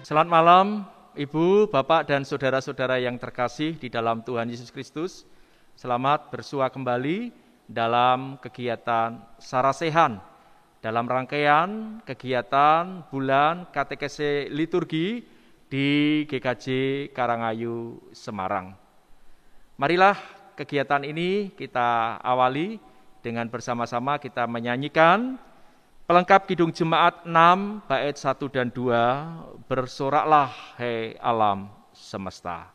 Selamat malam, Ibu, Bapak, dan saudara-saudara yang terkasih di dalam Tuhan Yesus Kristus. Selamat bersua kembali dalam kegiatan Sarasehan, dalam rangkaian kegiatan bulan katekese liturgi di GKJ Karangayu, Semarang. Marilah kegiatan ini kita awali dengan bersama-sama kita menyanyikan pelengkap Kidung Jemaat 6 bait 1 dan 2, bersoraklah hai alam semesta.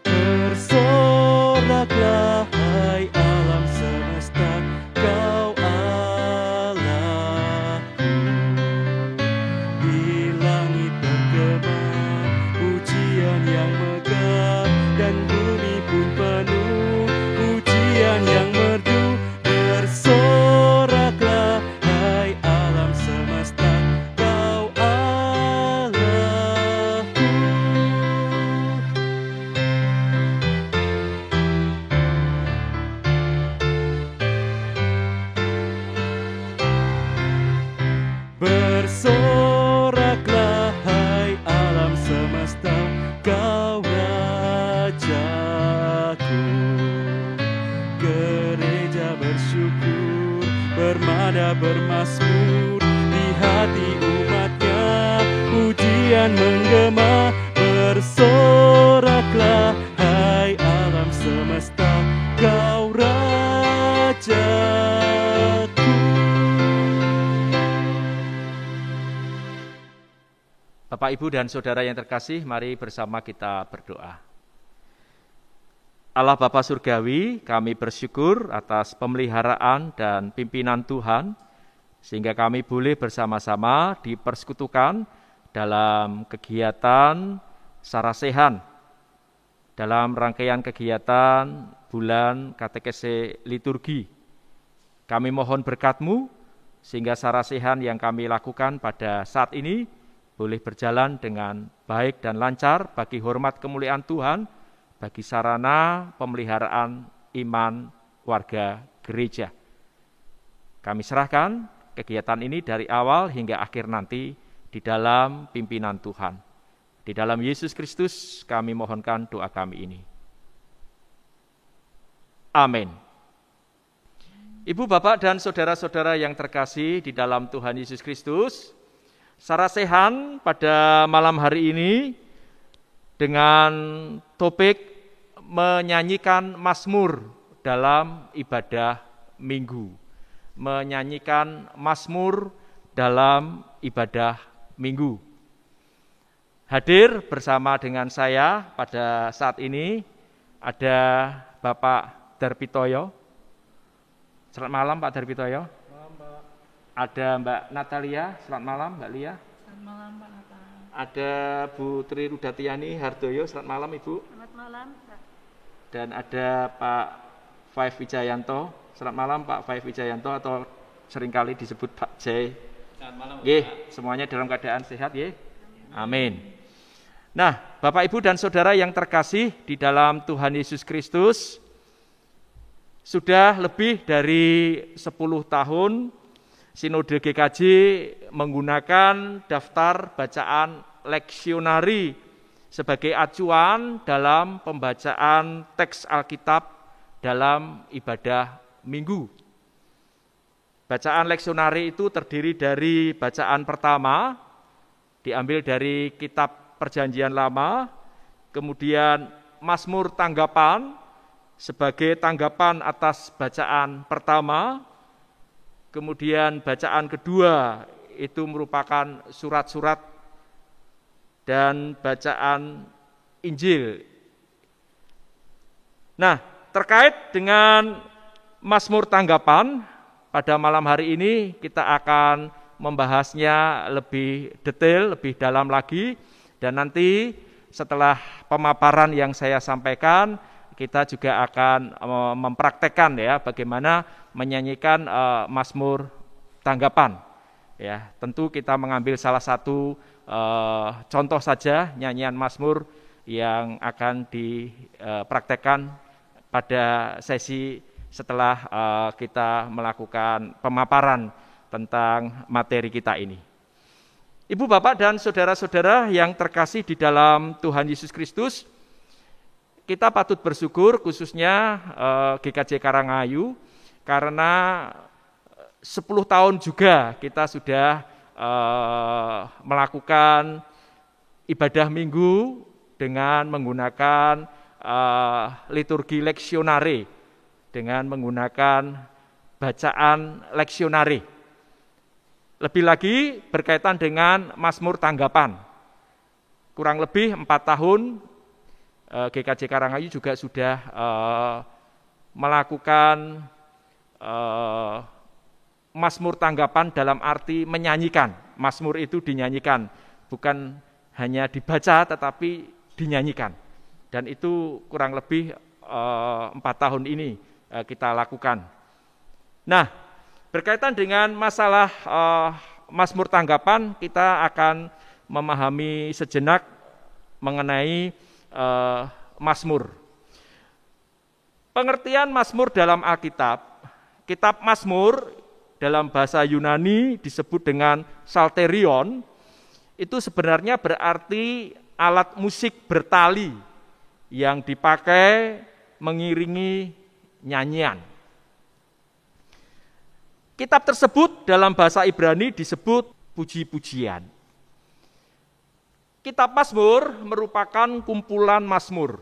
Bersoraklah hai alam semesta, kau Allahku. Di langit bergema pujian yang megah, dan bumi pun penuh pujian yang merdu. Bersoraklah hai alam semesta, kau Allahku. Bersoraklah hai alam semesta, kau Rajaku. Gereja bersyukur, bermada bermazmur, di hati umatnya pujian menggema. Bersoraklah hai alam semesta, kau Rajaku. Bapak, Ibu, dan saudara yang terkasih, mari bersama kita berdoa. Allah Bapa Surgawi, kami bersyukur atas pemeliharaan dan pimpinan Tuhan, sehingga kami boleh bersama-sama dipersekutukan dalam kegiatan Sarasehan, dalam rangkaian kegiatan bulan katekese liturgi. Kami mohon berkat-Mu, sehingga Sarasehan yang kami lakukan pada saat ini boleh berjalan dengan baik dan lancar bagi hormat kemuliaan Tuhan, bagi sarana pemeliharaan iman warga gereja. Kami serahkan kegiatan ini dari awal hingga akhir nanti di dalam pimpinan Tuhan. Di dalam Yesus Kristus kami mohonkan doa kami ini. Amin. Ibu, Bapak, dan saudara-saudara yang terkasih di dalam Tuhan Yesus Kristus, Sarasehan pada malam hari ini dengan topik menyanyikan mazmur dalam ibadah minggu. Menyanyikan mazmur dalam ibadah minggu. Hadir bersama dengan saya pada saat ini ada Bapak Darpitoyo. Selamat malam Pak Darpitoyo. Ada Mbak Natalia, selamat malam Mbak Lia. Selamat malam Pak Natalia. Ada Bu Tri Rudatiani Hardoyo, selamat malam Ibu. Selamat malam Pak. Dan ada Pak Faif Wijayanto, selamat malam Pak Faif Wijayanto atau seringkali disebut Pak J. Selamat malam. Semuanya dalam keadaan sehat ya. Amin. Nah, Bapak Ibu dan Saudara yang terkasih di dalam Tuhan Yesus Kristus, sudah lebih dari 10 tahun Sinode GKJ menggunakan daftar bacaan leksionari sebagai acuan dalam pembacaan teks Alkitab dalam ibadah minggu. Bacaan leksionari itu terdiri dari bacaan pertama, diambil dari kitab Perjanjian Lama, kemudian Mazmur tanggapan sebagai tanggapan atas bacaan pertama, kemudian bacaan kedua itu merupakan surat-surat dan bacaan Injil. Nah, terkait dengan Mazmur tanggapan, pada malam hari ini kita akan membahasnya lebih detail, lebih dalam lagi, dan nanti setelah pemaparan yang saya sampaikan, kita juga akan mempraktekkan ya bagaimana menyanyikan Mazmur tanggapan. Ya, tentu kita mengambil salah satu contoh saja nyanyian Mazmur yang akan dipraktekkan pada sesi setelah kita melakukan pemaparan tentang materi kita ini. Ibu, Bapak, dan saudara-saudara yang terkasih di dalam Tuhan Yesus Kristus, kita patut bersyukur khususnya GKJ Karangayu karena 10 tahun juga kita sudah melakukan ibadah minggu dengan menggunakan liturgi leksionare, dengan menggunakan bacaan leksionare. Lebih lagi berkaitan dengan Mazmur Tanggapan. Kurang lebih 4 tahun GKJ Karangayu juga sudah melakukan Mazmur Tanggapan dalam arti menyanyikan. Mazmur itu dinyanyikan, bukan hanya dibaca tetapi dinyanyikan. Dan itu kurang lebih 4 tahun ini kita lakukan. Nah, berkaitan dengan masalah Mazmur Tanggapan, kita akan memahami sejenak mengenai Mazmur. Pengertian Mazmur dalam Alkitab, kitab Mazmur dalam bahasa Yunani disebut dengan Psalterion, itu sebenarnya berarti alat musik bertali yang dipakai mengiringi nyanyian. Kitab tersebut dalam bahasa Ibrani disebut puji-pujian. Kitab Mazmur merupakan kumpulan Mazmur,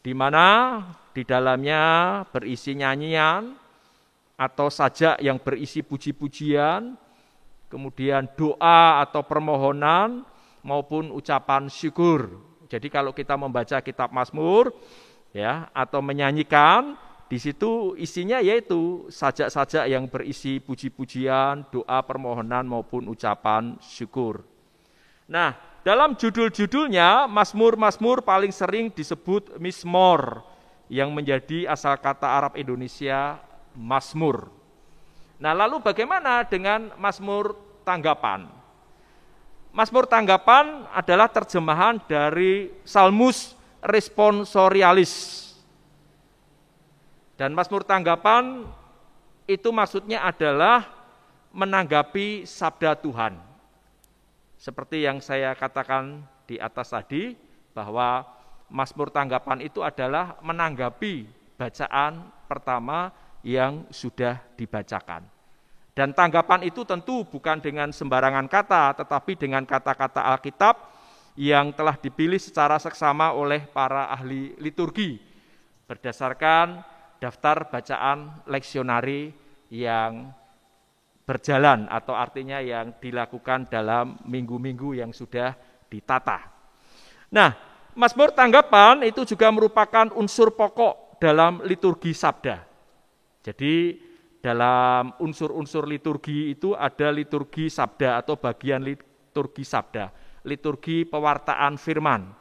di mana di dalamnya berisi nyanyian atau sajak yang berisi puji-pujian, kemudian doa atau permohonan maupun ucapan syukur. Jadi kalau kita membaca kitab Mazmur ya atau menyanyikan, di situ isinya yaitu sajak-sajak yang berisi puji-pujian, doa permohonan maupun ucapan syukur. Nah, dalam judul-judulnya Mazmur-Mazmur paling sering disebut Mizmor yang menjadi asal kata Arab Indonesia Mazmur. Nah, lalu bagaimana dengan Mazmur Tanggapan? Mazmur Tanggapan adalah terjemahan dari Salmus Responsorialis. Dan Mazmur Tanggapan itu maksudnya adalah menanggapi sabda Tuhan. Seperti yang saya katakan di atas tadi, bahwa Mazmur Tanggapan itu adalah menanggapi bacaan pertama yang sudah dibacakan. Dan tanggapan itu tentu bukan dengan sembarangan kata, tetapi dengan kata-kata Alkitab yang telah dipilih secara seksama oleh para ahli liturgi, berdasarkan daftar bacaan leksionari yang berjalan atau artinya yang dilakukan dalam minggu-minggu yang sudah ditata. Nah, Mazmur Tanggapan itu juga merupakan unsur pokok dalam liturgi sabda. Jadi dalam unsur-unsur liturgi itu ada liturgi sabda atau bagian liturgi sabda, liturgi pewartaan firman.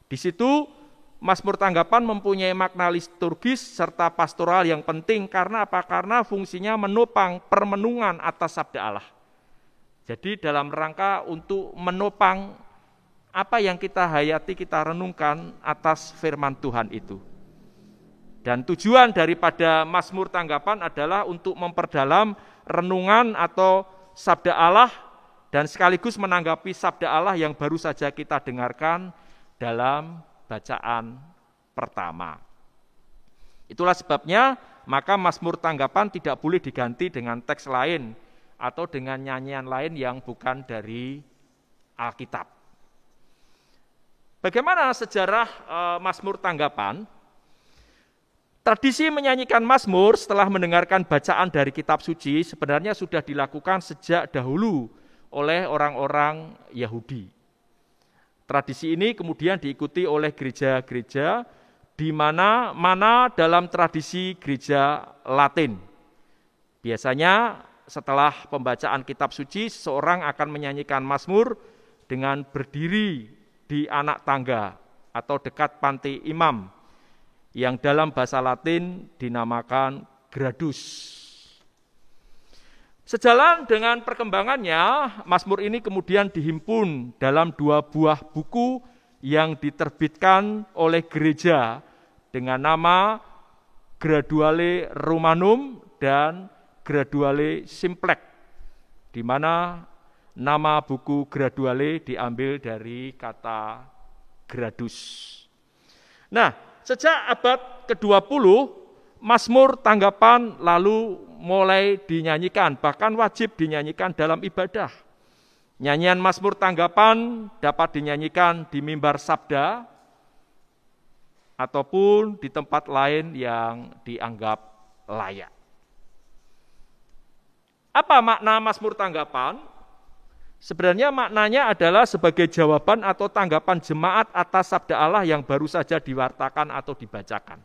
Di situ Mazmur Tanggapan mempunyai makna liturgis serta pastoral yang penting. Karena apa? Karena fungsinya menopang permenungan atas sabda Allah. Jadi dalam rangka untuk menopang apa yang kita hayati, kita renungkan atas firman Tuhan itu. Dan tujuan daripada Mazmur Tanggapan adalah untuk memperdalam renungan atau sabda Allah dan sekaligus menanggapi sabda Allah yang baru saja kita dengarkan dalam bacaan pertama. Itulah sebabnya maka Mazmur Tanggapan tidak boleh diganti dengan teks lain atau dengan nyanyian lain yang bukan dari Alkitab. Bagaimana sejarah Mazmur Tanggapan? Tradisi menyanyikan Mazmur setelah mendengarkan bacaan dari kitab suci sebenarnya sudah dilakukan sejak dahulu oleh orang-orang Yahudi. Tradisi ini kemudian diikuti oleh gereja-gereja di mana dalam tradisi gereja Latin. Biasanya setelah pembacaan kitab suci, seseorang akan menyanyikan Mazmur dengan berdiri di anak tangga atau dekat panti imam, yang dalam bahasa Latin dinamakan gradus. Sejalan dengan perkembangannya, Mazmur ini kemudian dihimpun dalam 2 buah buku yang diterbitkan oleh gereja dengan nama Graduale Romanum dan Graduale Simplex, di mana nama buku Graduale diambil dari kata gradus. Nah, sejak abad ke-20, Mazmur tanggapan lalu mulai dinyanyikan, bahkan wajib dinyanyikan dalam ibadah. Nyanyian Mazmur tanggapan dapat dinyanyikan di mimbar sabda ataupun di tempat lain yang dianggap layak. Apa makna Mazmur tanggapan? Sebenarnya maknanya adalah sebagai jawaban atau tanggapan jemaat atas sabda Allah yang baru saja diwartakan atau dibacakan.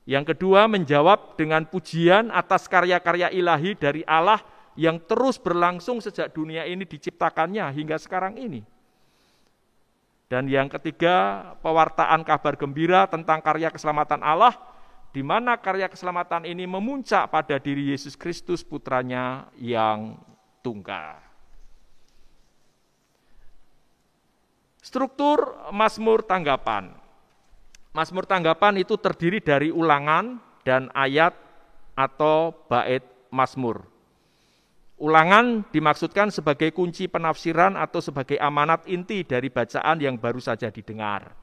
Yang kedua, menjawab dengan pujian atas karya-karya ilahi dari Allah yang terus berlangsung sejak dunia ini diciptakannya hingga sekarang ini. Dan yang ketiga, pewartaan kabar gembira tentang karya keselamatan Allah, di mana karya keselamatan ini memuncak pada diri Yesus Kristus, putranya yang tunggal. Struktur Mazmur tanggapan. Mazmur tanggapan itu terdiri dari ulangan dan ayat atau bait Mazmur. Ulangan dimaksudkan sebagai kunci penafsiran atau sebagai amanat inti dari bacaan yang baru saja didengar.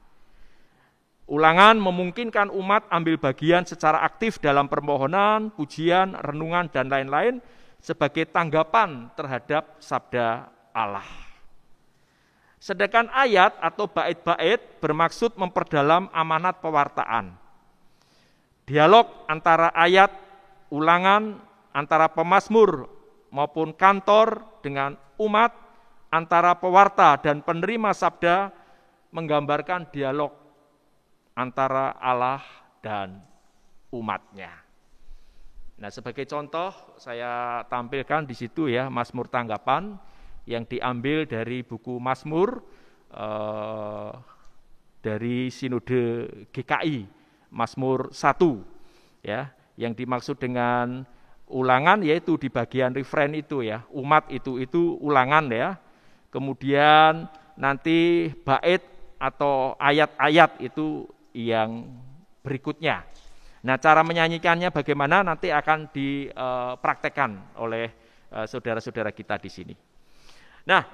Ulangan memungkinkan umat ambil bagian secara aktif dalam permohonan, pujian, renungan, dan lain-lain sebagai tanggapan terhadap sabda Allah. Sedangkan ayat atau bait-bait bermaksud memperdalam amanat pewartaan. Dialog antara ayat, ulangan, antara pemazmur maupun kantor dengan umat, antara pewarta dan penerima sabda menggambarkan dialog antara Allah dan umatnya. Nah, sebagai contoh saya tampilkan di situ ya Mazmur tanggapan yang diambil dari buku Mazmur dari Sinode GKI, Mazmur 1 ya, yang dimaksud dengan ulangan yaitu di bagian refrain itu ya, umat itu ulangan ya. Kemudian nanti bait atau ayat-ayat itu yang berikutnya. Nah, cara menyanyikannya bagaimana nanti akan dipraktekkan oleh saudara-saudara kita di sini. Nah,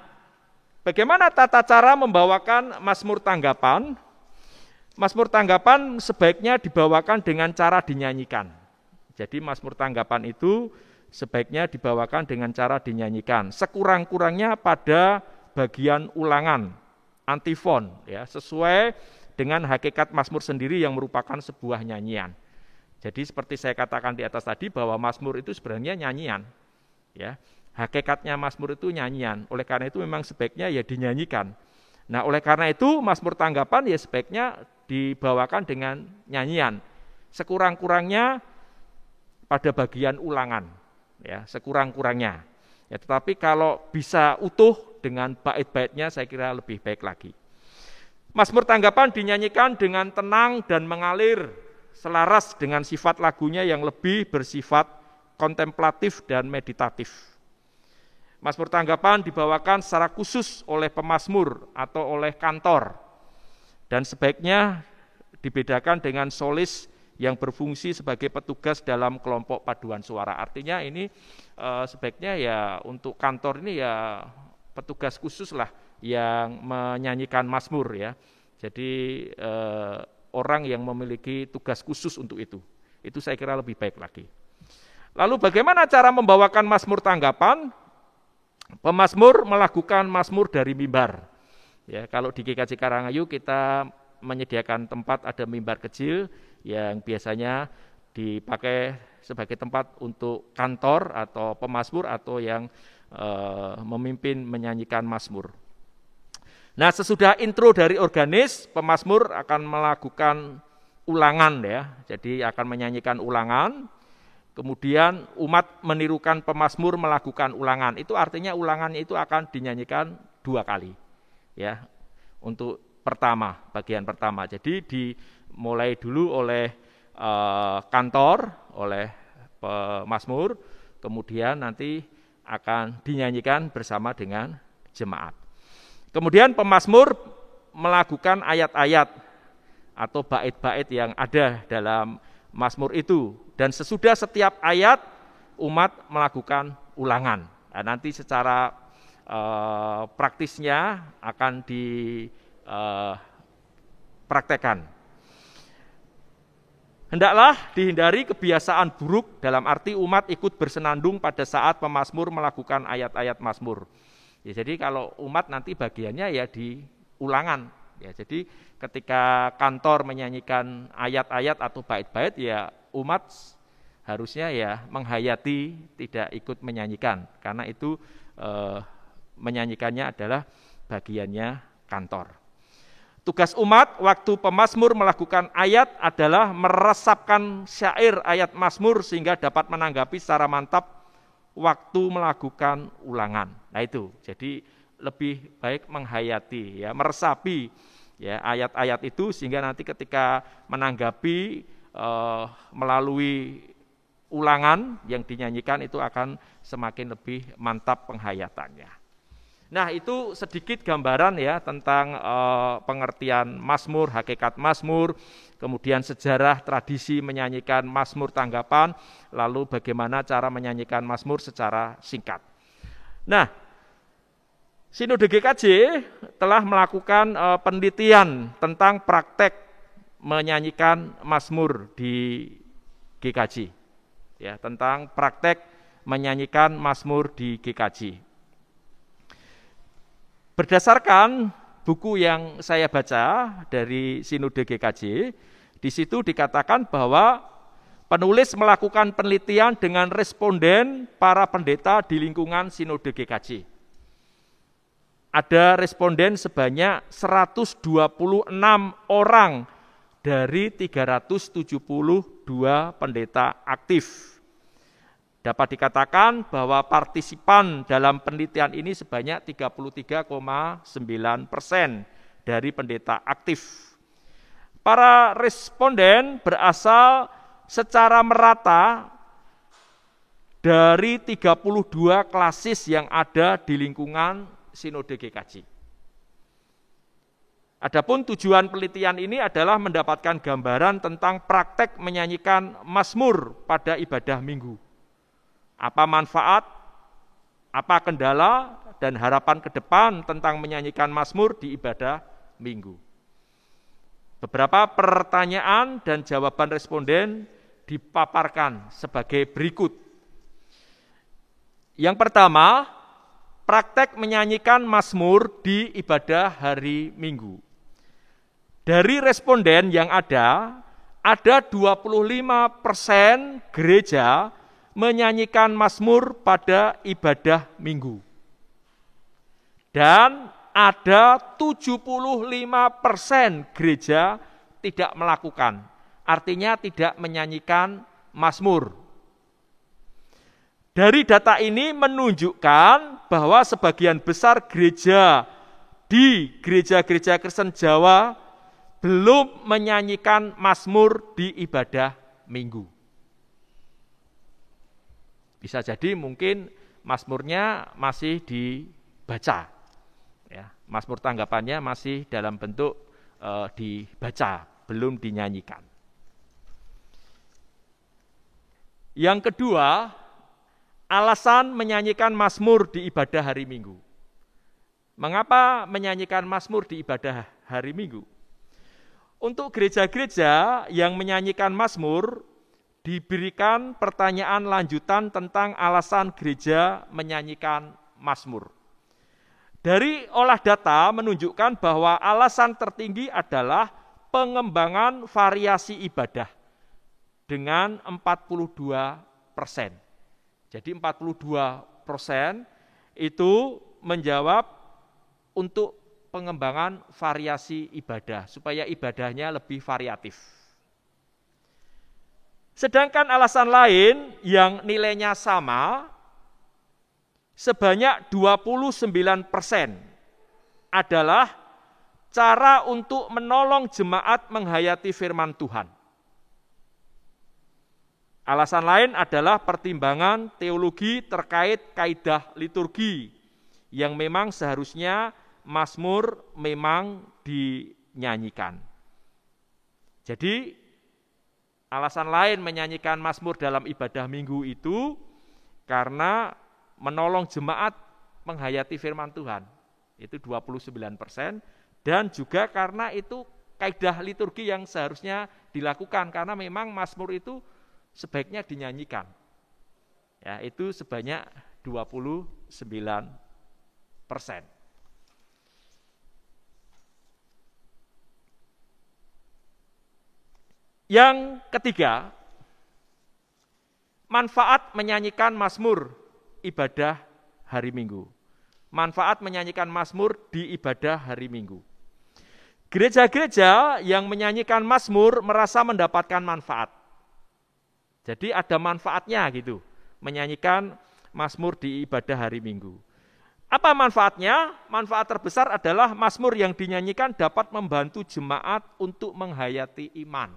bagaimana tata cara membawakan Mazmur tanggapan? Mazmur tanggapan sebaiknya dibawakan dengan cara dinyanyikan. Jadi Mazmur tanggapan itu sebaiknya dibawakan dengan cara dinyanyikan. Sekurang-kurangnya pada bagian ulangan, antifon, ya, sesuai dengan hakikat Mazmur sendiri yang merupakan sebuah nyanyian. Jadi seperti saya katakan di atas tadi bahwa Mazmur itu sebenarnya nyanyian, ya. Hakikatnya Mazmur itu nyanyian, oleh karena itu memang sebaiknya ya dinyanyikan. Nah, oleh karena itu Mazmur tanggapan ya sebaiknya dibawakan dengan nyanyian. Sekurang-kurangnya pada bagian ulangan, ya, sekurang-kurangnya. Ya, tetapi kalau bisa utuh dengan bait-baitnya saya kira lebih baik lagi. Mazmur tanggapan dinyanyikan dengan tenang dan mengalir, selaras dengan sifat lagunya yang lebih bersifat kontemplatif dan meditatif. Mazmur tanggapan dibawakan secara khusus oleh pemazmur atau oleh kantor, dan sebaiknya dibedakan dengan solis yang berfungsi sebagai petugas dalam kelompok paduan suara. Artinya ini sebaiknya ya untuk kantor ini ya petugas khusus lah yang menyanyikan mazmur ya. Jadi orang yang memiliki tugas khusus untuk itu saya kira lebih baik lagi. Lalu bagaimana cara membawakan mazmur tanggapan? Pemazmur melakukan mazmur dari mimbar. Ya, kalau di GKJ Karangayu kita menyediakan tempat ada mimbar kecil yang biasanya dipakai sebagai tempat untuk kantor atau pemazmur atau yang memimpin menyanyikan mazmur. Nah, sesudah intro dari organis, pemazmur akan melakukan ulangan ya. Jadi akan menyanyikan ulangan. Kemudian umat menirukan pemazmur melakukan ulangan. Itu artinya ulangannya itu akan dinyanyikan 2 kali. Ya. Untuk bagian pertama. Jadi dimulai dulu oleh kantor, oleh pemazmur, kemudian nanti akan dinyanyikan bersama dengan jemaat. Kemudian pemazmur melakukan ayat-ayat atau bait-bait yang ada dalam mazmur itu. Dan sesudah setiap ayat, umat melakukan ulangan. Nah, nanti secara praktisnya akan dipraktekkan. Hendaklah dihindari kebiasaan buruk, dalam arti umat ikut bersenandung pada saat pemazmur melakukan ayat-ayat mazmur. Ya, jadi kalau umat nanti bagiannya ya di ulangan. Ya, jadi ketika kantor menyanyikan ayat-ayat atau bait-bait, ya umat harusnya ya menghayati, tidak ikut menyanyikan, karena itu menyanyikannya adalah bagiannya kantor. Tugas umat waktu pemazmur melakukan ayat adalah meresapkan syair ayat mazmur sehingga dapat menanggapi secara mantap waktu melakukan ulangan. Nah itu, jadi lebih baik menghayati, ya, meresapi ya ayat-ayat itu sehingga nanti ketika menanggapi melalui ulangan yang dinyanyikan itu akan semakin lebih mantap penghayatannya. Nah, itu sedikit gambaran ya tentang pengertian mazmur, hakikat mazmur, kemudian sejarah tradisi menyanyikan mazmur tanggapan, lalu bagaimana cara menyanyikan mazmur secara singkat. Nah, Sinode GKJ telah melakukan penelitian tentang praktek menyanyikan mazmur di GKJ. Ya, tentang praktek menyanyikan mazmur di GKJ. Berdasarkan buku yang saya baca dari Sinode GKJ, di situ dikatakan bahwa penulis melakukan penelitian dengan responden para pendeta di lingkungan Sinode GKJ. Ada responden sebanyak 126 orang dari 372 pendeta aktif. Dapat dikatakan bahwa partisipan dalam penelitian ini sebanyak 33,9% dari pendeta aktif. Para responden berasal secara merata dari 32 klasis yang ada di lingkungan Sinode GKJ. Adapun tujuan penelitian ini adalah mendapatkan gambaran tentang praktek menyanyikan mazmur pada ibadah minggu. Apa manfaat, apa kendala, dan harapan ke depan tentang menyanyikan mazmur di ibadah minggu. Beberapa pertanyaan dan jawaban responden dipaparkan sebagai berikut. Yang pertama, praktek menyanyikan mazmur di ibadah hari Minggu. Dari responden yang ada 25% gereja menyanyikan mazmur pada ibadah Minggu. Dan ada 75% gereja tidak melakukan, artinya tidak menyanyikan mazmur. Dari data ini menunjukkan bahwa sebagian besar gereja di gereja-gereja Kristen Jawa belum menyanyikan mazmur di ibadah Minggu. Bisa jadi mungkin mazmurnya masih dibaca, ya, mazmur tanggapannya masih dalam bentuk dibaca, belum dinyanyikan. Yang kedua, alasan menyanyikan mazmur di ibadah hari Minggu. Mengapa menyanyikan mazmur di ibadah hari Minggu? Untuk gereja-gereja yang menyanyikan mazmur, diberikan pertanyaan lanjutan tentang alasan gereja menyanyikan mazmur. Dari olah data menunjukkan bahwa alasan tertinggi adalah pengembangan variasi ibadah dengan 42%. Jadi 42% itu menjawab untuk pengembangan variasi ibadah, supaya ibadahnya lebih variatif. Sedangkan alasan lain yang nilainya sama, sebanyak 29% adalah cara untuk menolong jemaat menghayati firman Tuhan. Alasan lain adalah pertimbangan teologi terkait kaidah liturgi yang memang seharusnya mazmur memang dinyanyikan. Jadi alasan lain menyanyikan mazmur dalam ibadah minggu itu karena menolong jemaat menghayati firman Tuhan. Itu 29%, dan juga karena itu kaidah liturgi yang seharusnya dilakukan, karena memang mazmur itu sebaiknya dinyanyikan. Ya, itu sebanyak 29%. Yang ketiga, manfaat menyanyikan mazmur ibadah hari Minggu. Manfaat menyanyikan mazmur di ibadah hari Minggu. Gereja-gereja yang menyanyikan mazmur merasa mendapatkan manfaat. Jadi ada manfaatnya gitu, menyanyikan mazmur di ibadah hari Minggu. Apa manfaatnya? Manfaat terbesar adalah mazmur yang dinyanyikan dapat membantu jemaat untuk menghayati iman.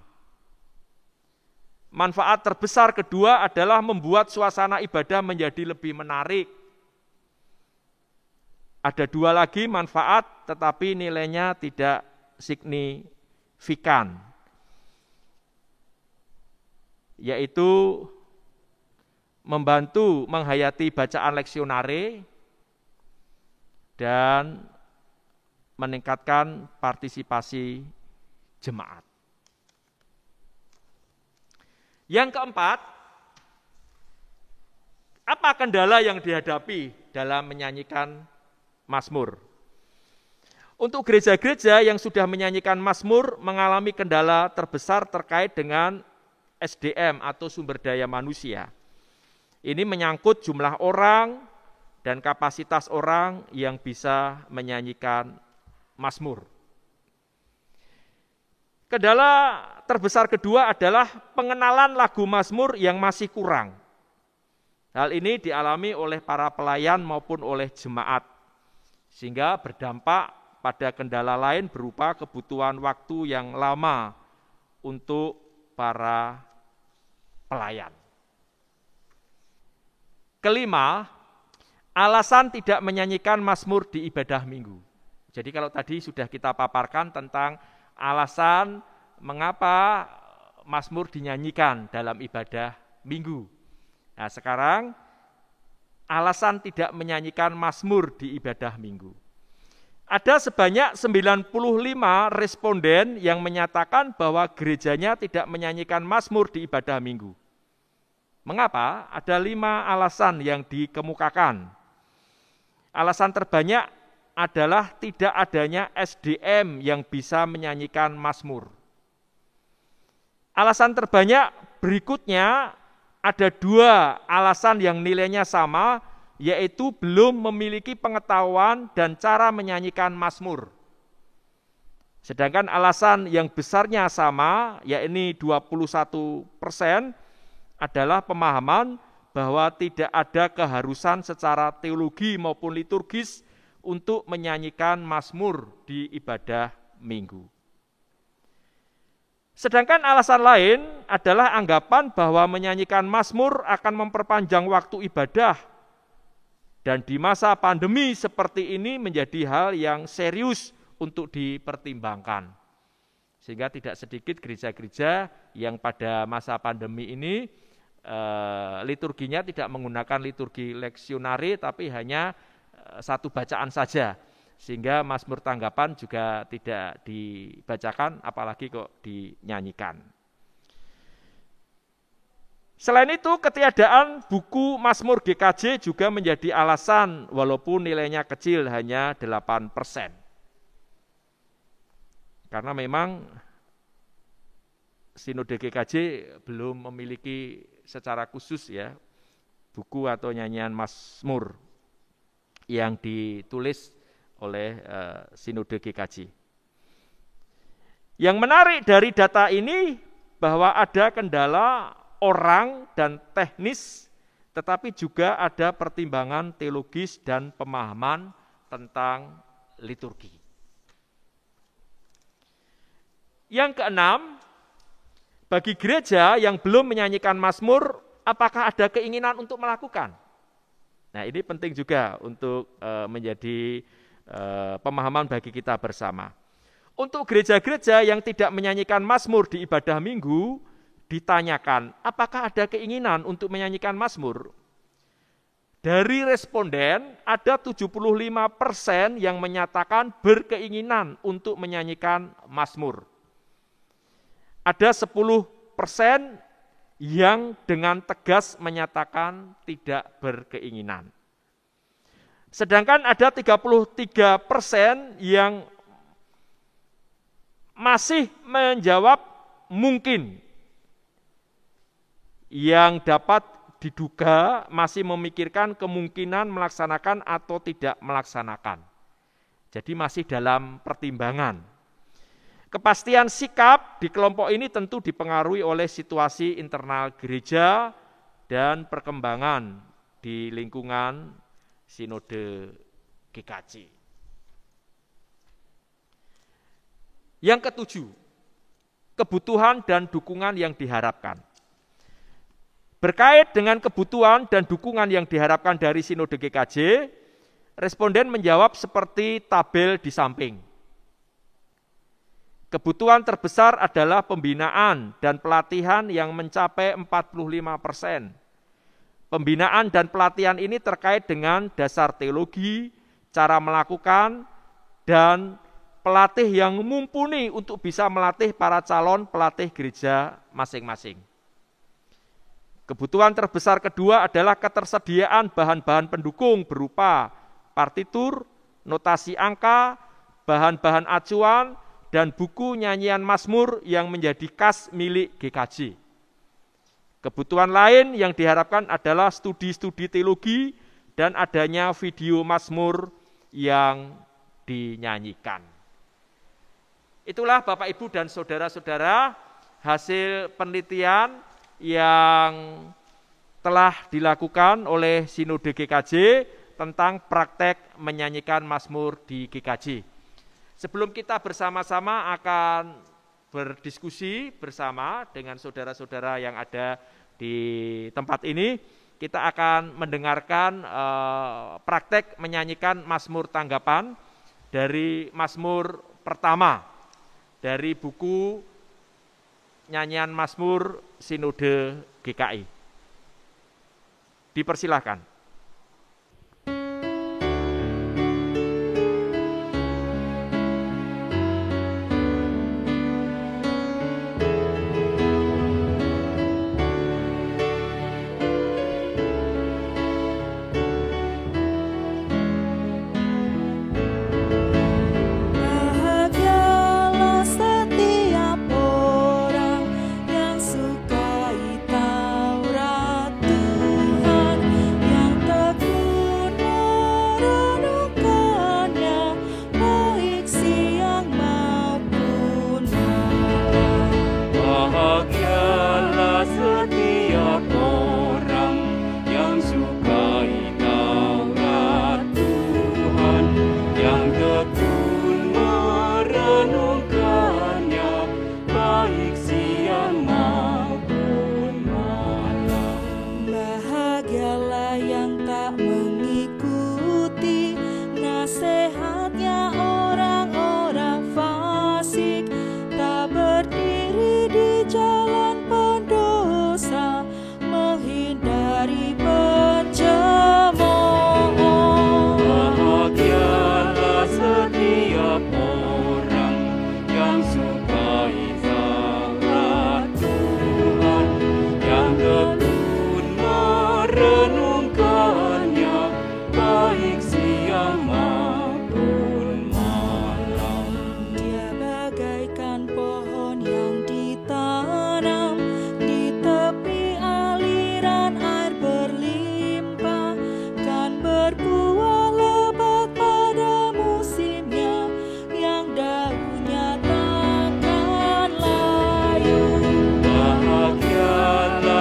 Manfaat terbesar kedua adalah membuat suasana ibadah menjadi lebih menarik. Ada dua lagi manfaat, tetapi nilainya tidak signifikan, yaitu membantu menghayati bacaan leksionare dan meningkatkan partisipasi jemaat. Yang keempat, apa kendala yang dihadapi dalam menyanyikan mazmur? Untuk gereja-gereja yang sudah menyanyikan mazmur mengalami kendala terbesar terkait dengan SDM atau sumber daya manusia. Ini menyangkut jumlah orang dan kapasitas orang yang bisa menyanyikan mazmur. Kendala terbesar kedua adalah pengenalan lagu mazmur yang masih kurang. Hal ini dialami oleh para pelayan maupun oleh jemaat, sehingga berdampak pada kendala lain berupa kebutuhan waktu yang lama untuk para pelayan. Kelima, alasan tidak menyanyikan mazmur di ibadah minggu. Jadi kalau tadi sudah kita paparkan tentang alasan mengapa mazmur dinyanyikan dalam ibadah minggu. Nah, sekarang alasan tidak menyanyikan mazmur di ibadah minggu. Ada sebanyak 95 responden yang menyatakan bahwa gerejanya tidak menyanyikan mazmur di ibadah minggu. Mengapa? Ada 5 alasan yang dikemukakan. Alasan terbanyak adalah tidak adanya SDM yang bisa menyanyikan mazmur. Alasan terbanyak berikutnya ada 2 alasan yang nilainya sama, yaitu belum memiliki pengetahuan dan cara menyanyikan mazmur. Sedangkan alasan yang besarnya sama, yakni 21%, adalah pemahaman bahwa tidak ada keharusan secara teologi maupun liturgis untuk menyanyikan mazmur di ibadah minggu. Sedangkan alasan lain adalah anggapan bahwa menyanyikan mazmur akan memperpanjang waktu ibadah, dan di masa pandemi seperti ini menjadi hal yang serius untuk dipertimbangkan. Sehingga tidak sedikit gereja-gereja yang pada masa pandemi ini liturginya tidak menggunakan liturgi leksionare, tapi hanya satu bacaan saja, sehingga mazmur tanggapan juga tidak dibacakan, apalagi kok dinyanyikan. Selain itu, ketiadaan buku mazmur GKJ juga menjadi alasan, walaupun nilainya kecil, hanya 8%. Karena memang Sinode GKJ belum memiliki secara khusus ya buku atau nyanyian mazmur yang ditulis oleh Sinode GKJ. Yang menarik dari data ini bahwa ada kendala orang dan teknis, tetapi juga ada pertimbangan teologis dan pemahaman tentang liturgi. Yang keenam, bagi gereja yang belum menyanyikan mazmur, apakah ada keinginan untuk melakukan? Nah, ini penting juga untuk menjadi pemahaman bagi kita bersama. Untuk gereja-gereja yang tidak menyanyikan mazmur di ibadah minggu, ditanyakan, apakah ada keinginan untuk menyanyikan mazmur? Dari responden, ada 75% yang menyatakan berkeinginan untuk menyanyikan mazmur. Ada 10% yang dengan tegas menyatakan tidak berkeinginan. Sedangkan ada 33% yang masih menjawab mungkin, yang dapat diduga masih memikirkan kemungkinan melaksanakan atau tidak melaksanakan. Jadi masih dalam pertimbangan. Kepastian sikap di kelompok ini tentu dipengaruhi oleh situasi internal gereja dan perkembangan di lingkungan Sinode GKJ. Yang ketujuh, kebutuhan dan dukungan yang diharapkan. Berkait dengan kebutuhan dan dukungan yang diharapkan dari Sinode GKJ, responden menjawab seperti tabel di samping. Kebutuhan terbesar adalah pembinaan dan pelatihan yang mencapai 45%. Pembinaan dan pelatihan ini terkait dengan dasar teologi, cara melakukan, dan pelatih yang mumpuni untuk bisa melatih para calon pelatih gereja masing-masing. Kebutuhan terbesar kedua adalah ketersediaan bahan-bahan pendukung berupa partitur, notasi angka, bahan-bahan acuan, dan buku nyanyian mazmur yang menjadi khas milik GKJ. Kebutuhan lain yang diharapkan adalah studi-studi teologi dan adanya video mazmur yang dinyanyikan. Itulah Bapak, Ibu, dan saudara-saudara hasil penelitian yang telah dilakukan oleh Sinode GKJ tentang praktek menyanyikan mazmur di GKJ. Sebelum kita bersama-sama akan berdiskusi bersama dengan saudara-saudara yang ada di tempat ini, kita akan mendengarkan praktek menyanyikan mazmur tanggapan dari mazmur pertama dari buku nyanyian mazmur Sinode GKI. Dipersilahkan.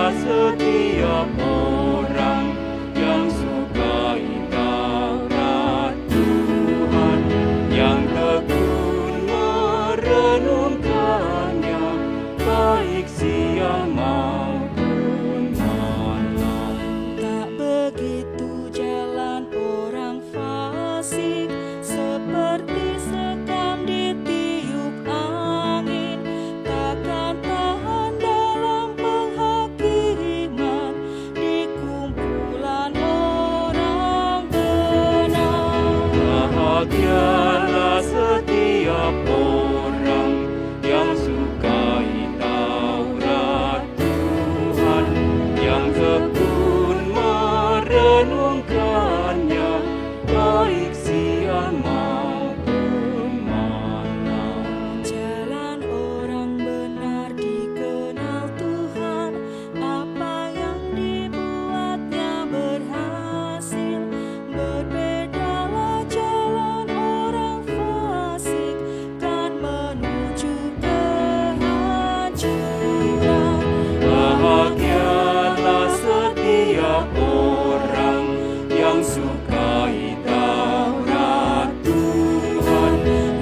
Setiap orang Bahagialah setiap orang yang sukai Taurat Tuhan, yang tekun merenungkannya, baik siang maupun malam. Jalan orang benar dikenal Tuhan, apa yang dibuatnya berhasil. Berbedalah jalan orang fasik dan menuju kehancuran. Bahagialah setiap orang yang sukai Taurat Tuhan,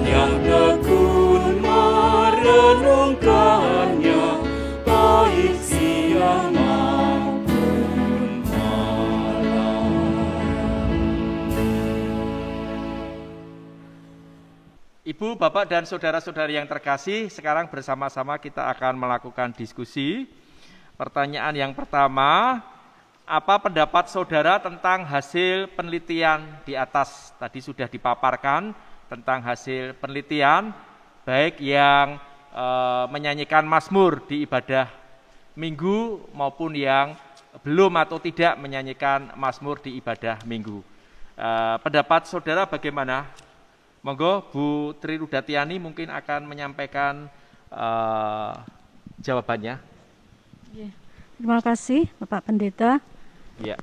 yang tekun merenungkannya, baik siang maupun malam. Ibu, Bapak, dan saudara-saudari yang terkasih, sekarang bersama-sama kita akan melakukan diskusi. Pertanyaan yang pertama, apa pendapat saudara tentang hasil penelitian di atas? Tadi sudah dipaparkan tentang hasil penelitian, baik yang menyanyikan mazmur di ibadah minggu maupun yang belum atau tidak menyanyikan mazmur di ibadah minggu. Pendapat saudara bagaimana? Monggo Bu Tri Rudatiani mungkin akan menyampaikan jawabannya. Ya. Terima kasih Bapak Pendeta. Ya.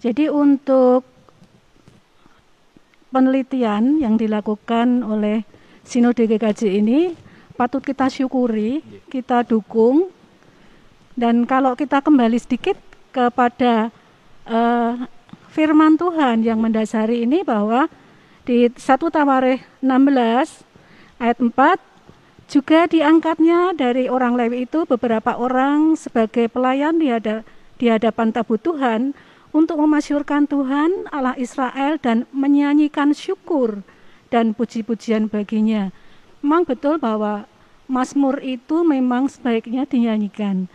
Jadi untuk penelitian yang dilakukan oleh Sinode GKJ ini patut kita syukuri, kita dukung, dan kalau kita kembali sedikit kepada firman Tuhan yang mendasari ini, bahwa di 1 Tawarikh 16 ayat 4 juga diangkatnya dari orang Lewi itu beberapa orang sebagai pelayan di hadapan tabut Tuhan untuk memasyurkan Tuhan Allah Israel dan menyanyikan syukur dan puji-pujian baginya. Memang betul bahwa mazmur itu memang sebaiknya dinyanyikan.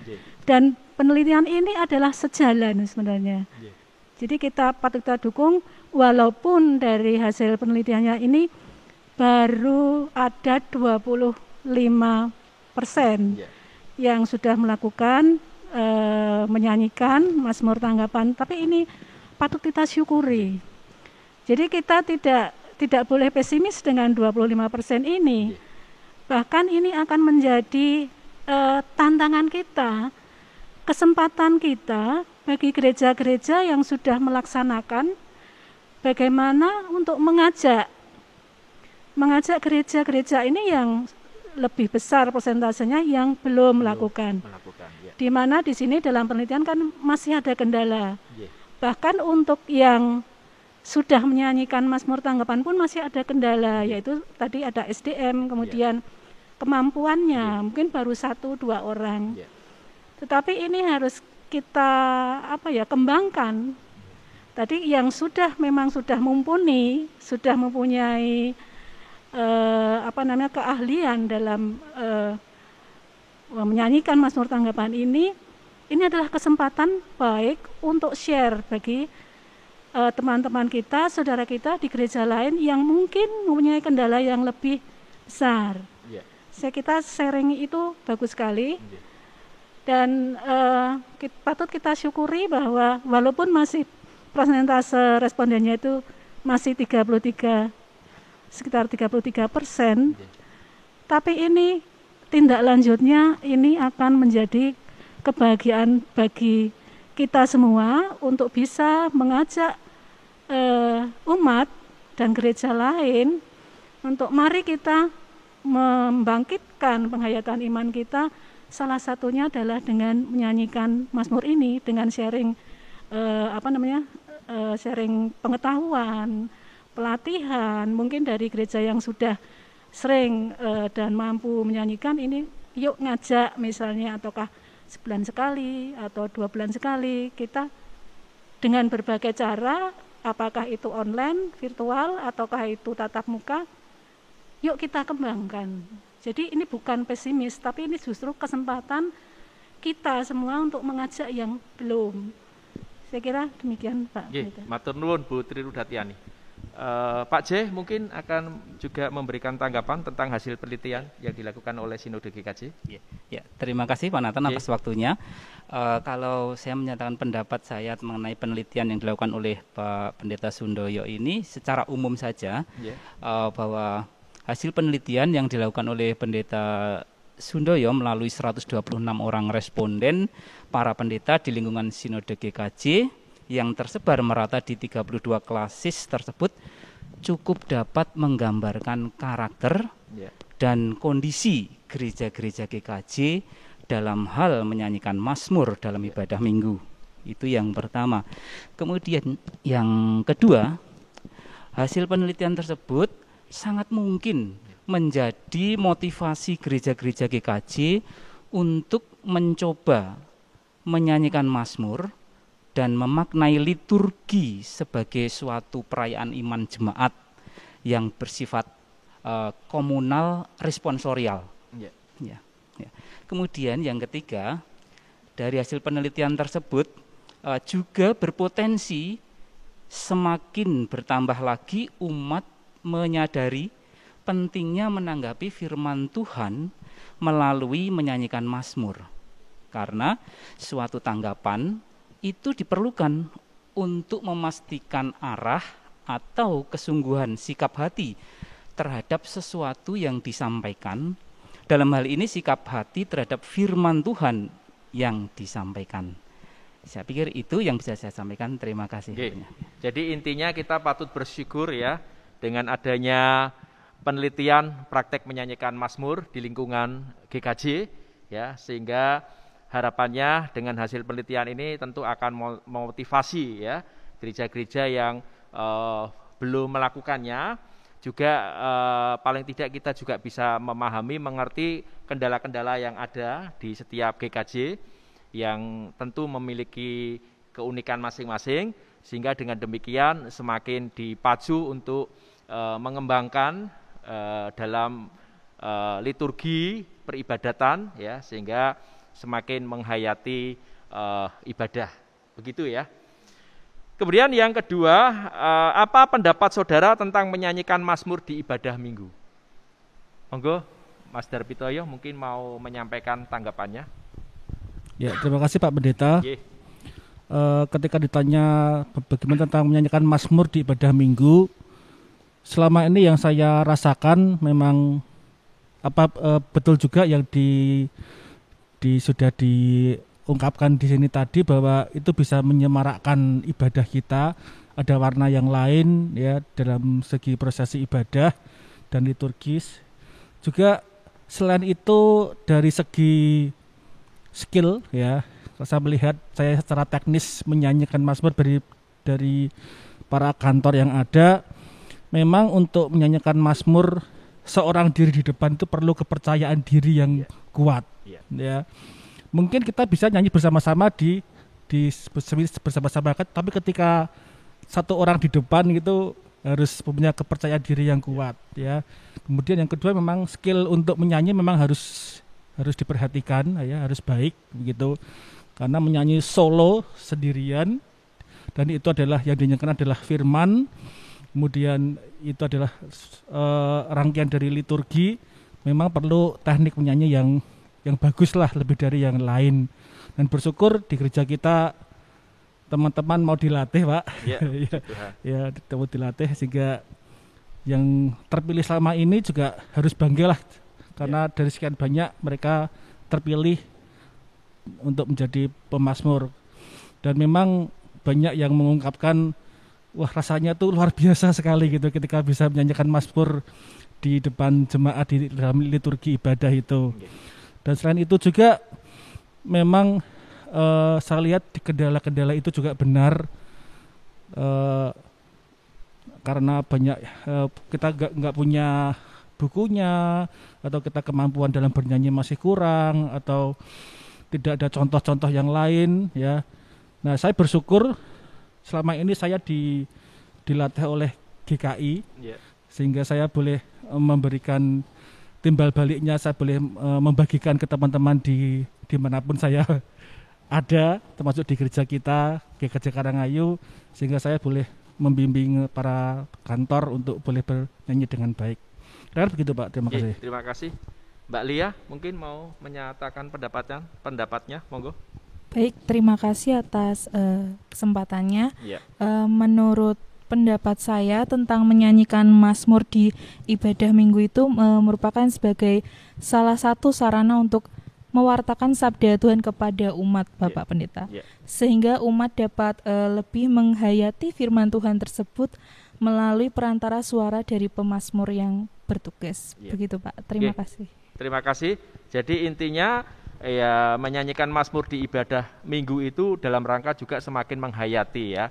Dan penelitian ini adalah sejalan sebenarnya. Jadi kita patut kita dukung, walaupun dari hasil penelitiannya ini baru ada 25% yang sudah melakukan menyanyikan mazmur tanggapan, tapi ini patut kita syukuri. Jadi kita tidak boleh pesimis dengan 25% ini. Bahkan ini akan menjadi tantangan kita, kesempatan kita bagi gereja-gereja yang sudah melaksanakan, bagaimana untuk mengajak gereja-gereja ini yang lebih besar persentasenya yang belum melakukan. Di mana di sini dalam penelitian kan masih ada kendala. Bahkan untuk yang sudah menyanyikan mazmur tanggapan pun masih ada kendala, yaitu tadi ada SDM, kemudian kemampuannya mungkin baru 1-2 orang. Tetapi ini harus kita kembangkan. Tadi yang memang sudah mumpuni, sudah mempunyai keahlian dalam menyanyikan mazmur tanggapan ini adalah kesempatan baik untuk share bagi teman-teman kita, saudara kita di gereja lain yang mungkin mempunyai kendala yang lebih besar. Saya kira sharing itu bagus sekali. Dan patut kita syukuri bahwa walaupun masih persentase respondennya itu masih sekitar 33%, tapi ini tindak lanjutnya ini akan menjadi kebahagiaan bagi kita semua untuk bisa mengajak umat dan gereja lain untuk mari kita membangkitkan penghayatan iman kita. Salah satunya adalah dengan menyanyikan mazmur ini, dengan sharing sharing pengetahuan, pelatihan, mungkin dari gereja yang sudah sering dan mampu menyanyikan ini, yuk ngajak misalnya, ataukah sebulan sekali atau 2 bulan sekali, kita dengan berbagai cara, apakah itu online, virtual, ataukah itu tatap muka, yuk kita kembangkan. Jadi ini bukan pesimis, tapi ini justru kesempatan kita semua untuk mengajak yang belum. Saya kira demikian Pak. Matur nuwun Bu Tri Rudatiani. Pak J mungkin akan juga memberikan tanggapan tentang hasil penelitian yang dilakukan oleh Sinode GKJ. Ya, terima kasih Pak Nathan atas Yeah. waktunya. Kalau saya menyatakan pendapat saya mengenai penelitian yang dilakukan oleh Pak Pendeta Sundoyo ini secara umum saja, Yeah. bahwa hasil penelitian yang dilakukan oleh Pendeta Sundoyo melalui 126 orang responden para pendeta di lingkungan Sinode GKJ yang tersebar merata di 32 klasis tersebut cukup dapat menggambarkan karakter Yeah. dan kondisi gereja-gereja GKJ dalam hal menyanyikan mazmur dalam ibadah minggu. Itu yang pertama. Kemudian yang kedua, hasil penelitian tersebut sangat mungkin menjadi motivasi gereja-gereja GKJ untuk mencoba menyanyikan mazmur dan memaknai liturgi sebagai suatu perayaan iman jemaat yang bersifat komunal responsorial. Yeah. Ya. Kemudian yang ketiga, dari hasil penelitian tersebut juga berpotensi semakin bertambah lagi umat menyadari pentingnya menanggapi firman Tuhan melalui menyanyikan mazmur. Karena suatu tanggapan itu diperlukan untuk memastikan arah atau kesungguhan sikap hati terhadap sesuatu yang disampaikan. Dalam hal ini sikap hati terhadap firman Tuhan yang disampaikan. Saya pikir itu yang bisa saya sampaikan. Terima kasih. Okay. Jadi intinya kita patut bersyukur ya dengan adanya penelitian praktek menyanyikan mazmur di lingkungan GKJ ya, sehingga harapannya dengan hasil penelitian ini tentu akan memotivasi ya gereja-gereja yang belum melakukannya, juga paling tidak kita juga bisa memahami, mengerti kendala-kendala yang ada di setiap GKJ yang tentu memiliki keunikan masing-masing, sehingga dengan demikian semakin dipacu untuk mengembangkan dalam liturgi peribadatan ya, sehingga semakin menghayati ibadah. Begitu ya. Kemudian yang kedua, apa pendapat saudara tentang menyanyikan mazmur di ibadah minggu? Monggo, Mas Darpitoyo mungkin mau menyampaikan tanggapannya. Ya, terima kasih Pak Pendeta. Ketika ditanya bagaimana tentang menyanyikan mazmur di ibadah minggu, selama ini yang saya rasakan memang betul juga yang sudah diungkapkan di sini tadi, bahwa itu bisa menyemarakkan ibadah kita, ada warna yang lain ya dalam segi prosesi ibadah dan liturgis. Juga selain itu dari segi skill ya, saya melihat saya secara teknis menyanyikan mazmur dari para kantor yang ada, memang untuk menyanyikan mazmur seorang diri di depan itu perlu kepercayaan diri yang kuat. Ya, mungkin kita bisa nyanyi bersama-sama bersama-sama, tapi ketika satu orang di depan itu harus punya kepercayaan diri yang kuat. Ya, kemudian yang kedua memang skill untuk menyanyi memang harus diperhatikan, ya, harus baik begitu, karena menyanyi solo sendirian dan itu adalah yang dinyanyikan adalah firman. Kemudian itu adalah rangkaian dari liturgi, memang perlu teknik menyanyi yang bagus lah, lebih dari yang lain. Dan bersyukur di gereja kita teman-teman mau dilatih Pak, ya mau dilatih, sehingga yang terpilih selama ini juga harus bangga lah, karena dari sekian banyak mereka terpilih untuk menjadi pemazmur. Dan memang banyak yang mengungkapkan, wah rasanya tuh luar biasa sekali gitu ketika bisa menyanyikan mazmur di depan jemaat di dalam liturgi ibadah itu. Dan selain itu juga memang saya lihat di kendala-kendala itu juga benar, karena banyak kita nggak punya bukunya, atau kita kemampuan dalam bernyanyi masih kurang, atau tidak ada contoh-contoh yang lain ya. Nah, saya bersyukur selama ini saya dilatih oleh GKI, sehingga saya boleh memberikan timbal baliknya, saya boleh membagikan ke teman-teman dimanapun saya ada, termasuk di gereja kita, GKJ Karangayu, sehingga saya boleh membimbing para kantor untuk boleh bernyanyi dengan baik. Kira-kira begitu Pak, terima kasih. Terima kasih. Mbak Lia mungkin mau menyatakan pendapatnya, monggo. Baik, terima kasih atas kesempatannya. Ya. Menurut pendapat saya tentang menyanyikan mazmur di ibadah minggu itu merupakan sebagai salah satu sarana untuk mewartakan sabda Tuhan kepada umat Bapak Pendeta, sehingga umat dapat lebih menghayati firman Tuhan tersebut melalui perantara suara dari pemazmur yang bertugas. Begitu Pak, terima kasih. Terima kasih. Jadi intinya ya menyanyikan mazmur di ibadah minggu itu dalam rangka juga semakin menghayati ya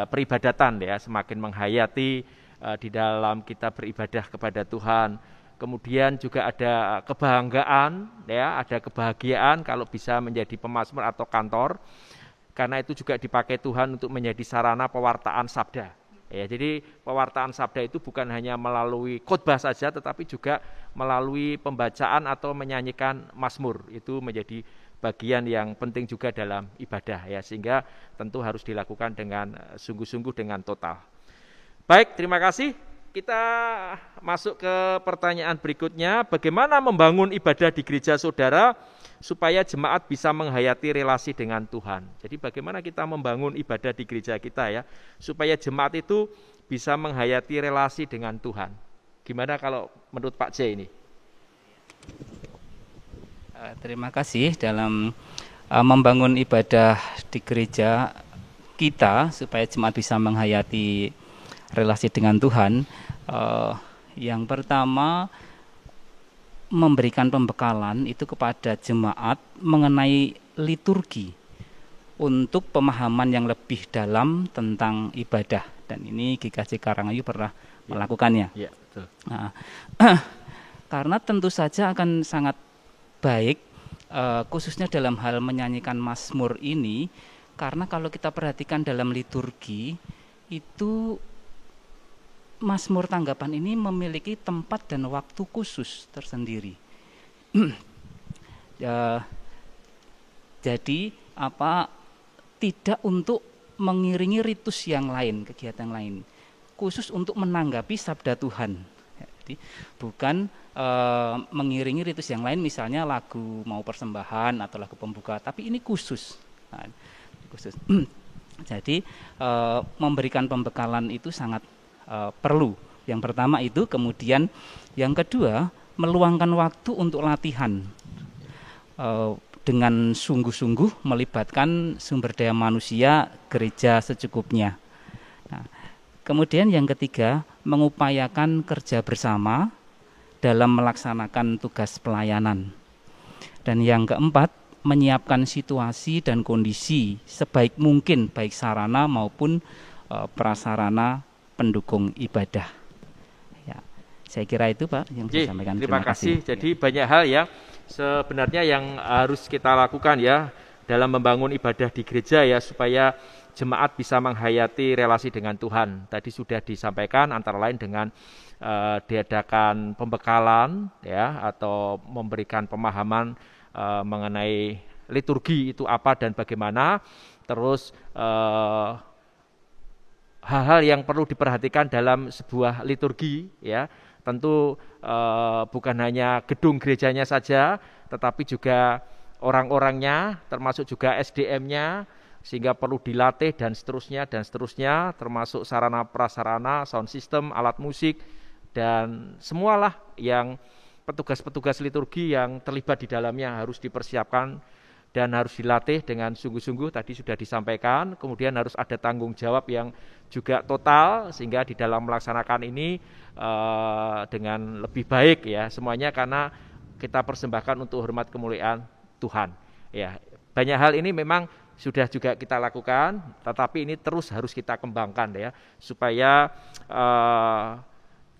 peribadatan ya, semakin menghayati di dalam kita beribadah kepada Tuhan. Kemudian juga ada kebanggaan ya, ada kebahagiaan kalau bisa menjadi pemazmur atau kantor. Karena itu juga dipakai Tuhan untuk menjadi sarana pewartaan sabda. Ya, jadi pewartaan sabda itu bukan hanya melalui khotbah saja, tetapi juga melalui pembacaan atau menyanyikan mazmur. Itu menjadi bagian yang penting juga dalam ibadah ya, sehingga tentu harus dilakukan dengan sungguh-sungguh dengan total. Baik, terima kasih. Kita masuk ke pertanyaan berikutnya. Bagaimana membangun ibadah di gereja saudara supaya jemaat bisa menghayati relasi dengan Tuhan? Jadi bagaimana kita membangun ibadah di gereja kita ya, supaya jemaat itu bisa menghayati relasi dengan Tuhan. Gimana kalau menurut Pak J ini? Terima kasih. Dalam membangun ibadah di gereja kita supaya jemaat bisa menghayati relasi dengan Tuhan, yang pertama memberikan pembekalan itu kepada jemaat mengenai liturgi untuk pemahaman yang lebih dalam tentang ibadah, dan ini GKJ Karangayu pernah melakukannya. Ya, betul. Nah, karena tentu saja akan sangat baik khususnya dalam hal menyanyikan mazmur ini, karena kalau kita perhatikan dalam liturgi itu mazmur tanggapan ini memiliki tempat dan waktu khusus tersendiri. Ya, jadi tidak untuk mengiringi ritus yang lain, kegiatan lain, khusus untuk menanggapi sabda Tuhan. Jadi bukan mengiringi ritus yang lain, misalnya lagu mau persembahan atau lagu pembuka, tapi ini khusus. Nah, khusus. Jadi memberikan pembekalan itu sangat perlu. Yang pertama itu, kemudian yang kedua meluangkan waktu untuk latihan dengan sungguh-sungguh melibatkan sumber daya manusia gereja secukupnya. Nah, kemudian yang ketiga mengupayakan kerja bersama dalam melaksanakan tugas pelayanan. Dan yang keempat menyiapkan situasi dan kondisi sebaik mungkin, baik sarana maupun prasarana pendukung ibadah. Ya, saya kira itu Pak yang saya sampaikan. Terima kasih. Jadi banyak hal ya sebenarnya yang harus kita lakukan ya dalam membangun ibadah di gereja ya, supaya jemaat bisa menghayati relasi dengan Tuhan. Tadi sudah disampaikan antara lain dengan diadakan pembekalan ya, atau memberikan pemahaman mengenai liturgi itu apa dan bagaimana. Terus hal-hal yang perlu diperhatikan dalam sebuah liturgi ya, tentu bukan hanya gedung gerejanya saja, tetapi juga orang-orangnya, termasuk juga SDM-nya, sehingga perlu dilatih dan seterusnya, termasuk sarana prasarana, sound system, alat musik, dan semualah yang petugas-petugas liturgi yang terlibat di dalamnya harus dipersiapkan dan harus dilatih dengan sungguh-sungguh. Tadi sudah disampaikan. Kemudian harus ada tanggung jawab yang juga total, sehingga di dalam melaksanakan ini dengan lebih baik ya semuanya, karena kita persembahkan untuk hormat kemuliaan Tuhan ya. Banyak hal ini memang sudah juga kita lakukan, tetapi ini terus harus kita kembangkan ya, supaya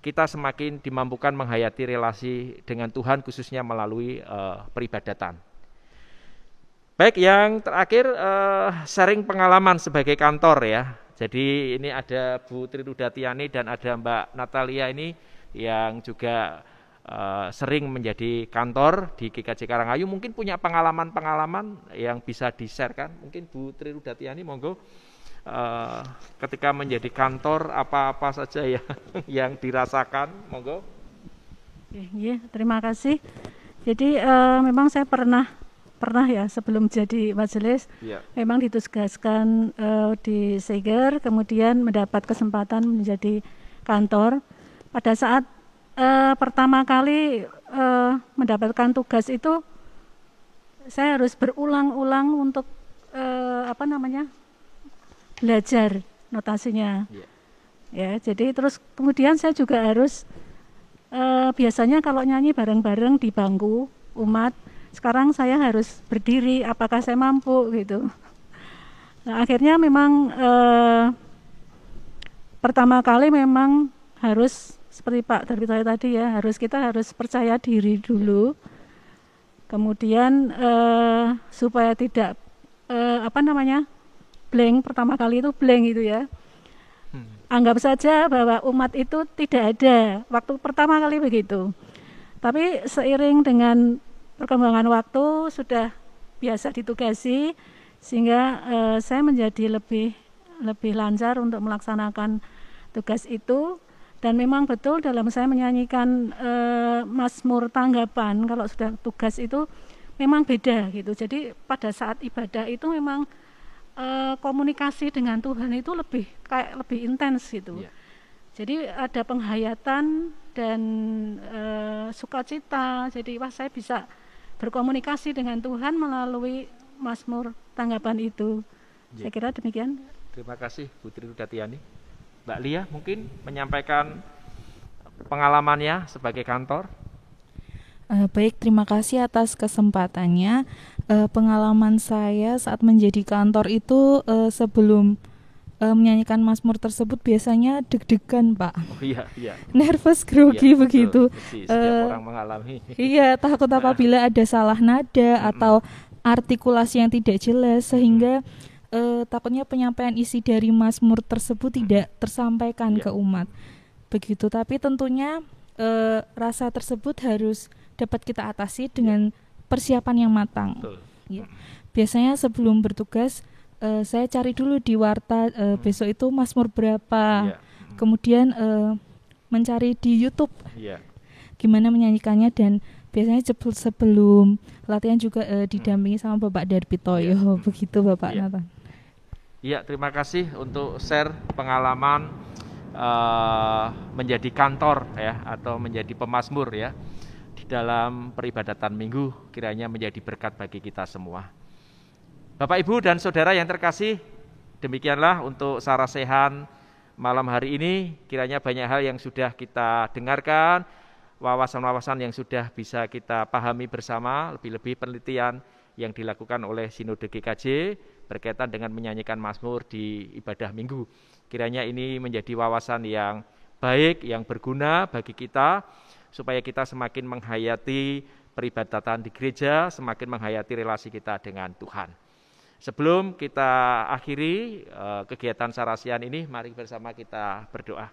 kita semakin dimampukan menghayati relasi dengan Tuhan, khususnya melalui peribadatan. Baik, yang terakhir sharing pengalaman sebagai kantor ya. Jadi ini ada Bu Trinudatiani dan ada Mbak Natalia ini yang juga sering menjadi kantor di GKJ Karangayu, mungkin punya pengalaman-pengalaman yang bisa di-share-kan. Mungkin Bu Tri Rudatiani, monggo, ketika menjadi kantor apa-apa saja ya yang dirasakan, monggo. Iya, terima kasih. Jadi memang saya pernah ya sebelum jadi majelis, memang ditugaskan di Seger, kemudian mendapat kesempatan menjadi kantor. Pada saat pertama kali mendapatkan tugas itu, saya harus berulang-ulang untuk belajar notasinya. Ya, jadi terus kemudian saya juga harus biasanya kalau nyanyi bareng-bareng di bangku umat, sekarang saya harus berdiri, apakah saya mampu gitu. Nah, akhirnya memang pertama kali memang harus seperti Pak Darwito tadi ya, kita harus percaya diri dulu. Kemudian supaya tidak blank, pertama kali itu blank gitu ya. Anggap saja bahwa umat itu tidak ada waktu pertama kali begitu. Tapi seiring dengan perkembangan waktu sudah biasa ditugasi, sehingga saya menjadi lebih lancar untuk melaksanakan tugas itu. Dan memang betul dalam saya menyanyikan Mazmur Tanggapan, kalau sudah tugas itu memang beda gitu. Jadi pada saat ibadah itu memang komunikasi dengan Tuhan itu lebih intens gitu. Jadi ada penghayatan dan sukacita. Jadi saya bisa berkomunikasi dengan Tuhan melalui Mazmur Tanggapan itu. Saya kira demikian. Terima kasih Bu Tri Rudatiani. Mbak Lia mungkin menyampaikan pengalamannya sebagai kantor. Baik, terima kasih atas kesempatannya. Pengalaman saya saat menjadi kantor itu sebelum menyanyikan Mazmur tersebut biasanya deg-degan, Pak. Oh iya. Nervous, grogi begitu. Setiap orang mengalami. Iya, takut apabila ada salah nada atau artikulasi yang tidak jelas, sehingga takutnya penyampaian isi dari Mazmur tersebut tidak tersampaikan ke umat. Begitu, tapi tentunya rasa tersebut harus dapat kita atasi dengan persiapan yang matang. Ya. Biasanya sebelum bertugas saya cari dulu di warta besok itu Mazmur berapa. Kemudian mencari di YouTube gimana menyanyikannya, dan biasanya sebelum latihan juga didampingi sama Bapak Darwito. Begitu Bapak Nathan. Iya, terima kasih untuk share pengalaman menjadi kantor ya, atau menjadi pemazmur ya di dalam peribadatan minggu, kiranya menjadi berkat bagi kita semua. Bapak, Ibu, dan Saudara yang terkasih, demikianlah untuk Sarasehan malam hari ini. Kiranya banyak hal yang sudah kita dengarkan, wawasan-wawasan yang sudah bisa kita pahami bersama, lebih-lebih penelitian yang dilakukan oleh Sinode GKJ berkaitan dengan menyanyikan Mazmur di ibadah minggu. Kiranya ini menjadi wawasan yang baik, yang berguna bagi kita, supaya kita semakin menghayati peribadatan di gereja, semakin menghayati relasi kita dengan Tuhan. Sebelum kita akhiri kegiatan Sarasian ini, mari bersama kita berdoa.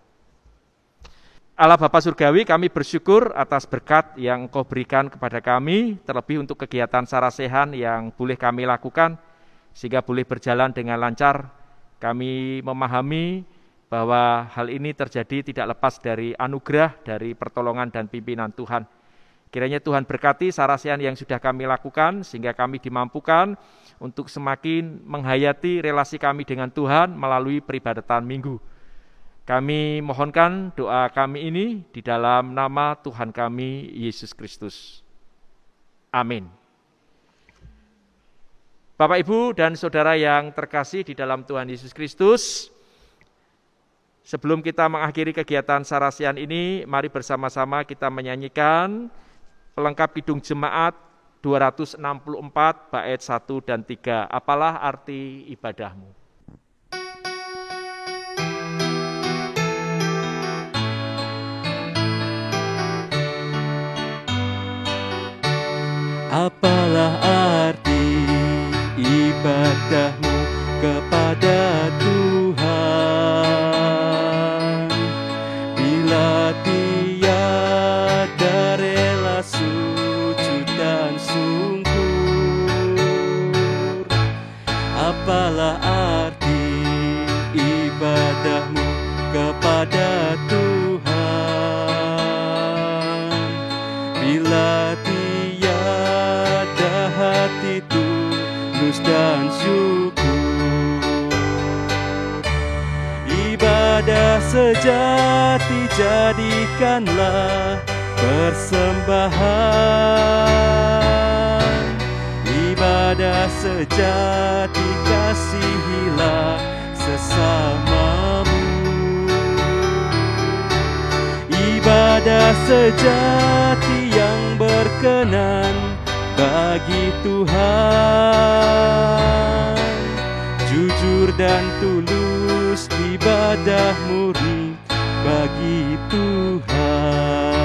Allah Bapa Surgawi, kami bersyukur atas berkat yang Engkau berikan kepada kami, terlebih untuk kegiatan Sarasehan yang boleh kami lakukan, sehingga boleh berjalan dengan lancar. Kami memahami bahwa hal ini terjadi tidak lepas dari anugerah, dari pertolongan dan pimpinan Tuhan. Kiranya Tuhan berkati Sarasehan yang sudah kami lakukan, sehingga kami dimampukan untuk semakin menghayati relasi kami dengan Tuhan melalui peribadatan minggu. Kami mohonkan doa kami ini di dalam nama Tuhan kami, Yesus Kristus. Amin. Bapak, Ibu, dan Saudara yang terkasih di dalam Tuhan Yesus Kristus, sebelum kita mengakhiri kegiatan Sarasian ini, mari bersama-sama kita menyanyikan pelengkap Kidung Jemaat 264 bait 1 dan 3. Apalah arti ibadahmu? Apalah arti ibadahmu kepada Tuhan bila tiada ibadahmu kepada Tuhan. Bila tiada hati tulus dan syukur, ibadah sejati jadikanlah persembahan. Ibadah sejati kasihilah sesamamu. Ibadah sejati yang berkenan bagi Tuhan. Jujur dan tulus ibadah murni bagi Tuhan.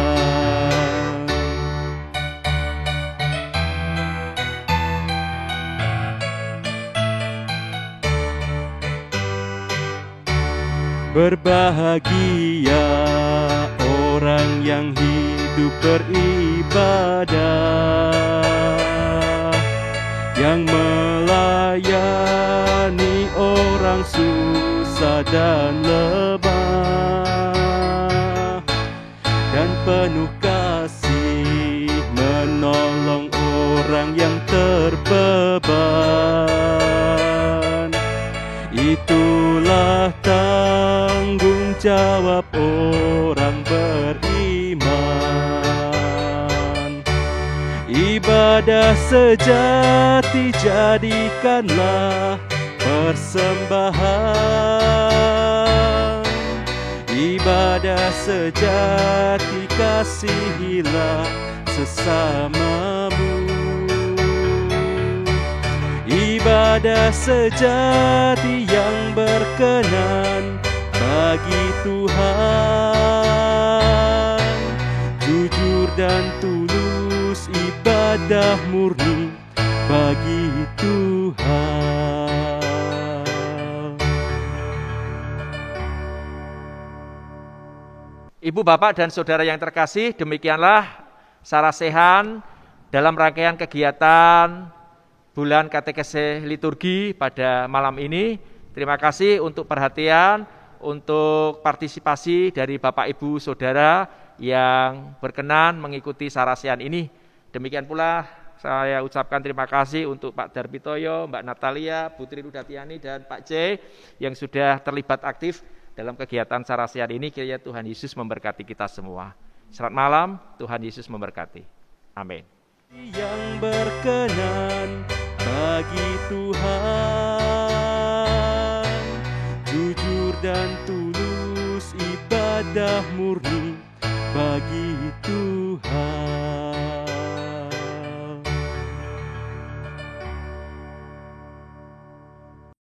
Berbahagia orang yang hidup beribadah, yang melayani orang susah dan lemah, dan penuh kasih menolong orang yang terbeban. Itulah tanggung jawab orang beriman. Ibadah sejati jadikanlah persembahan. Ibadah sejati kasihilah sesamamu. Ibadah sejati yang berkenan bagi Tuhan. Jujur dan tulus ibadah murni bagi Tuhan. Ibu, Bapak, dan Saudara yang terkasih, demikianlah sarasehan dalam rangkaian kegiatan bulan katekese liturgi pada malam ini. Terima kasih untuk perhatian, untuk partisipasi dari Bapak, Ibu, Saudara yang berkenan mengikuti sarasehan ini. Demikian pula saya ucapkan terima kasih untuk Pak Darbitoyo, Mbak Natalia, Putri Rudatiani, dan Pak C yang sudah terlibat aktif dalam kegiatan sarasehan ini. Kiranya Tuhan Yesus memberkati kita semua. Selamat malam, Tuhan Yesus memberkati. Amin. Yang berkenan bagi Tuhan, jujur dan tulus ibadah murni